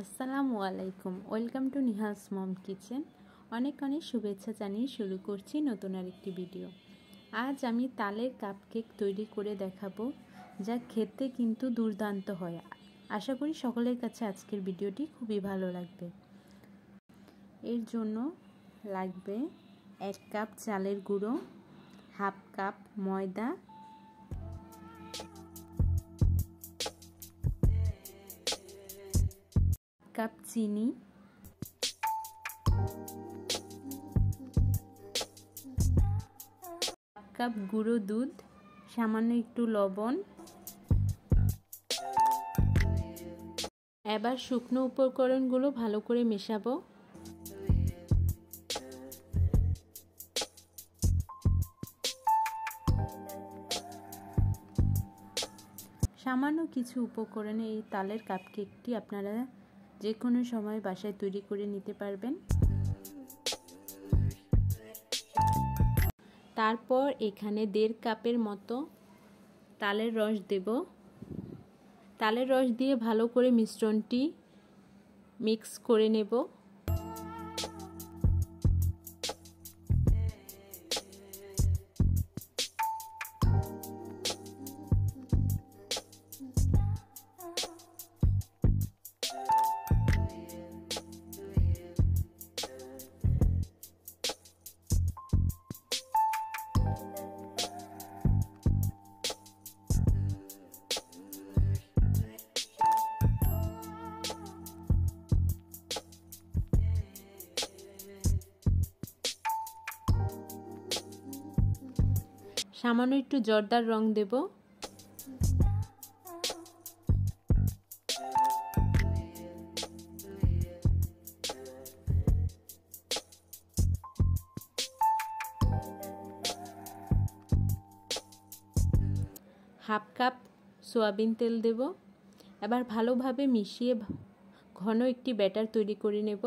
আসসালামু আলাইকুম, welcome to নিহাস mom kitchen. অনেক অনেক শুভেচ্ছা জানিয়ে শুরু করছি নতুন আরেকটি ভিডিও। আজ আমি তালের কাপকেক তৈরি করে দেখাবো, যা খেতে কিন্তু দুর্দান্ত হয়। আশা করি সকলের কাছে আজকের ভিডিওটি খুবই ভালো লাগবে। এর জন্য লাগবে 1 কাপ চালের গুঁড়ো, হাফ কাপ ময়দা, কাপ চিনি, কাপ গুঁড়ো দুধ, সামান্য একটু লবণ। এবার শুকনো উপকরণগুলো ভালো করে মেশাবো। সামান্য কিছু উপকরণে এই তালের কাপকেকটি আপনারা যে কোনো সময় বাসায় তৈরি করে নিতে পারবেন। তারপর এখানে 1.5 কাপের মতো তালের রস দেব। তালের রস দিয়ে ভালো করে মিশ্রণটি মিক্স করে নেব। সামান্য একটু জর্দার রং দেব। হাফ কাপ সয়াবিন তেল দেব। এবার ভালোভাবে মিশিয়ে ঘন একটি ব্যাটার তৈরি করে নেব।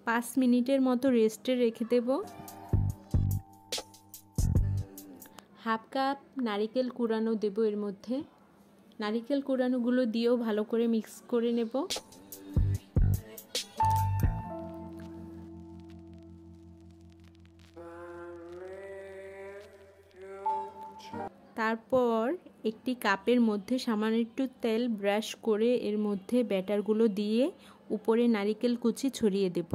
পাঁচ মিনিটের মতো রেস্টে রেখে দেব। হাফ কাপ নারিকেল কুড়ানো দেব এর মধ্যে। নারিকেল কুড়ানোগুলো দিয়েও ভালো করে মিক্স করে নেব। তারপর একটি কাপের মধ্যে সামান্য একটু তেল ব্রাশ করে এর মধ্যে ব্যাটারগুলো দিয়ে উপরে নারিকেল কুচি ছড়িয়ে দেব।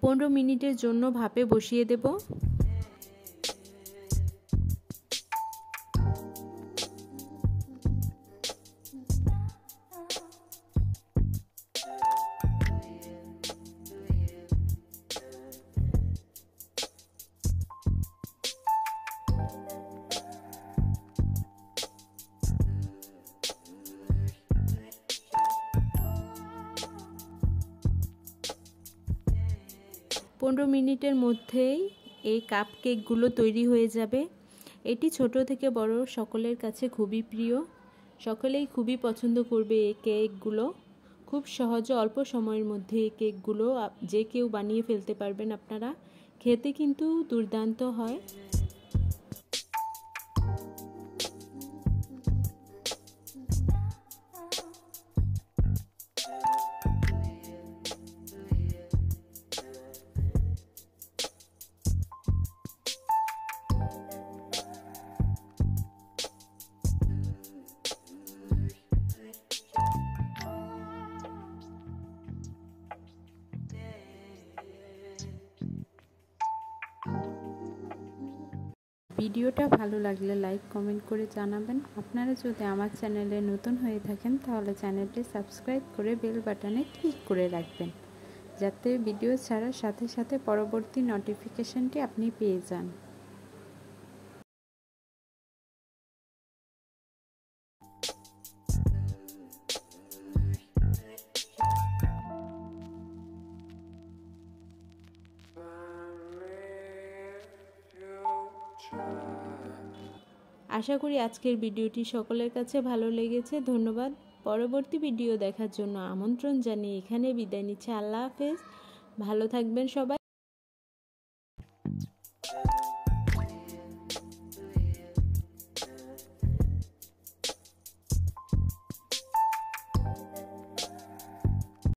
পনেরো মিনিটের জন্য ভাপে বসিয়ে দেব। পনেরো মিনিটের মধ্যেই এই কাপকেকগুলো তৈরি হয়ে যাবে। এটি ছোট থেকে বড় সকলের কাছে খুবই প্রিয়। সকলেই খুবই পছন্দ করবে এই কেকগুলো। খুব সহজে অল্প সময়ের মধ্যে এই কেকগুলো যে কেউ বানিয়ে ফেলতে পারবেন আপনারা। খেতে কিন্তু দুর্দান্ত হয়। ভিডিওটা ভালো লাগলে লাইক কমেন্ট করে জানাবেন। আপনারা যদি আমার চ্যানেলে নতুন হয়ে থাকেন তাহলে চ্যানেলটি সাবস্ক্রাইব করে বেল বাটনে ক্লিক করে রাখবেন, যাতে ভিডিও ছাড়ার সাথে সাথে পরবর্তী নোটিফিকেশনটি আপনি পেয়ে যান। আশা করি আজকের ভিডিওটি সকলের কাছে ভালো লেগেছে। ধন্যবাদ। পরবর্তী ভিডিও দেখার জন্য আমন্ত্রণ জানিয়ে এখানে বিদায় নিচ্ছি। আল্লাহ হাফেজ। ভালো থাকবেন সবাই।